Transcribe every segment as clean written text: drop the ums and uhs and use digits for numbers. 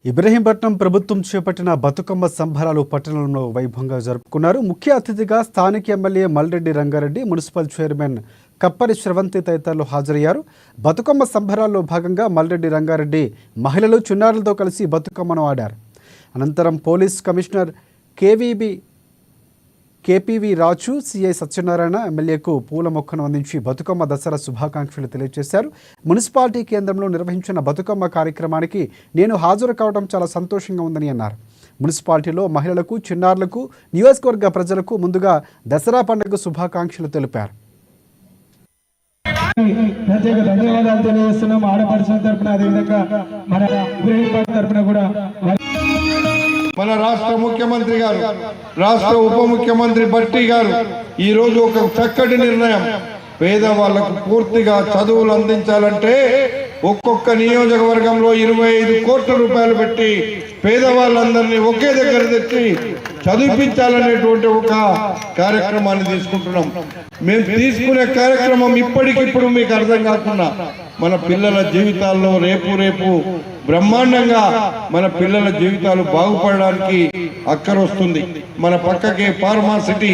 ఇబ్రహీంపట్నం ప్రభుత్వం చేపట్టిన బతుకమ్మ సంబరాలు పట్టణంలో వైభవంగా జరుపుకున్నారు. ముఖ్య అతిథిగా స్థానిక MLA Malreddy Rangareddy, municipal chairman Kappari Sravanthi తదితరులు హాజరయ్యారు. బతుకమ్మ సంబరాల్లో భాగంగా మల్రెడ్డి రంగారెడ్డి మహిళలు చిన్నారులతో కలిసి బతుకమ్మను ఆడారు. అనంతరం పోలీస్ కమిషనర్ కేపీవి రాజు, సిఐ సత్యనారాయణ ఎమ్మెల్యేకు పూల మొక్కను అందించి బతుకమ్మ దసరా శుభాకాంక్షలు తెలియజేశారు. మున్సిపాలిటీ కేంద్రంలో నిర్వహించిన బతుకమ్మ కార్యక్రమానికి నేను హాజరు కావడం చాలా సంతోషంగా ఉందని అన్నారు. మున్సిపాలిటీలో మహిళలకు, చిన్నారులకు, నియోజకవర్గ ప్రజలకు ముందుగా దసరా పండుగ శుభాకాంక్షలు తెలిపారు. ప్రత్యేక ధన్యవాదాలు తెలియజేస్తున్నాం. ఆడపడుచుల తరపున, అదేవిధంగా మన ఇబ్రహీంపట్నం తరపున కూడా మన రాష్ట్ర ముఖ్యమంత్రి గారు, రాష్ట్ర ఉప ముఖ్యమంత్రి భట్టి గారు ఈ రోజు ఒక చక్కటి నిర్ణయం. పేదవాళ్లకు పూర్తిగా చదువులు అందించాలంటే ఒక్కొక్క నియోజకవర్గంలో 25 కోట్ల రూపాయలు పెట్టి పేదవాళ్ళందరినీ ఒకే దగ్గర తెచ్చి చదివించాలనేటువంటి ఒక కార్యక్రమాన్ని తీసుకుంటున్నాం. మేము తీసుకునే కార్యక్రమం ఇప్పటికిప్పుడు మీకు అర్థం కాకుండా మన పిల్లల జీవితాల్లో రేపు బ్రహ్మాండంగా మన పిల్లల జీవితాలు బాగుపడడానికి అక్కరొస్తుంది. మన పక్కకే ఫార్మాసిటీ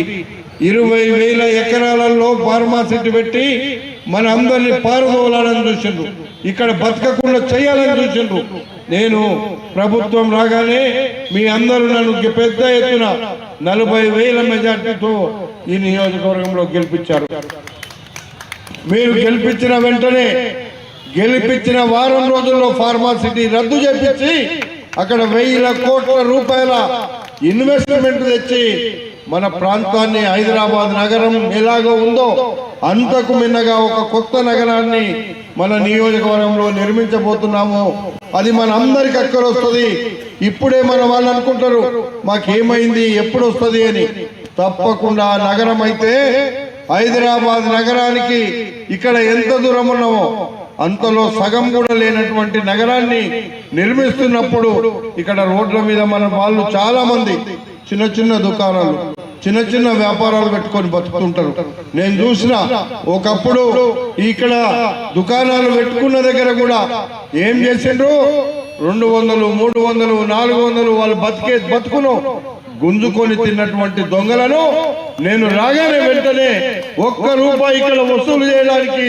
20,000 ఎకరాలలో ఫార్మాసిటీ పెట్టి మన అందరినీ పారదోలాలని చూసిండ్రు, ఇక్కడ బతకకుండా చేయాలని చూసిండ్రు. నేను ప్రభుత్వం రాగానే మీ అందరూ నన్ను పెద్ద ఎత్తున 40,000 మెజార్టీతో ఈ నియోజకవర్గంలో గెలిపించారు. మీరు గెలిపించిన వెంటనే గెలిపించిన వారం రోజుల్లో ఫార్మాసిటీ రద్దు చేపించి అక్కడ 1,000 కోట్ల రూపాయల ఇన్వెస్ట్మెంట్ తెచ్చి మన ప్రాంతాన్ని, హైదరాబాద్ నగరం ఎలాగో ఉందో అంతకు మిన్నగా ఒక కొత్త నగరాన్ని మన నియోజకవర్గంలో నిర్మించబోతున్నాము. అది మన అందరికి అక్కరొస్తుంది. ఇప్పుడే మన వాళ్ళు అనుకుంటారు మాకేమైంది, ఎప్పుడు వస్తుంది అని. తప్పకుండా నగరం అయితే హైదరాబాద్ నగరానికి ఇక్కడ ఎంత దూరం ఉన్నామో అంతలో సగం కూడా లేనటువంటి నగరాన్ని నిర్మిస్తున్నప్పుడు ఇక్కడ రోడ్ల మీద మన వాళ్ళు చాలా మంది చిన్న దుకాణాలు, చిన్న వ్యాపారాలు పెట్టుకొని బతుకుతుంటారు. నేను చూసిన ఒకప్పుడు ఇక్కడ దుకాణాలు పెట్టుకున్న దగ్గర కూడా ఏం చేసిండ్రు, 200, 300, 400 వాళ్ళు బతుకును గుంజుకొని తిన్నటువంటి దొంగలను నేను రాగానే వెంటనే 1 రూపాయి ఇక్కడ వసూలు చేయడానికి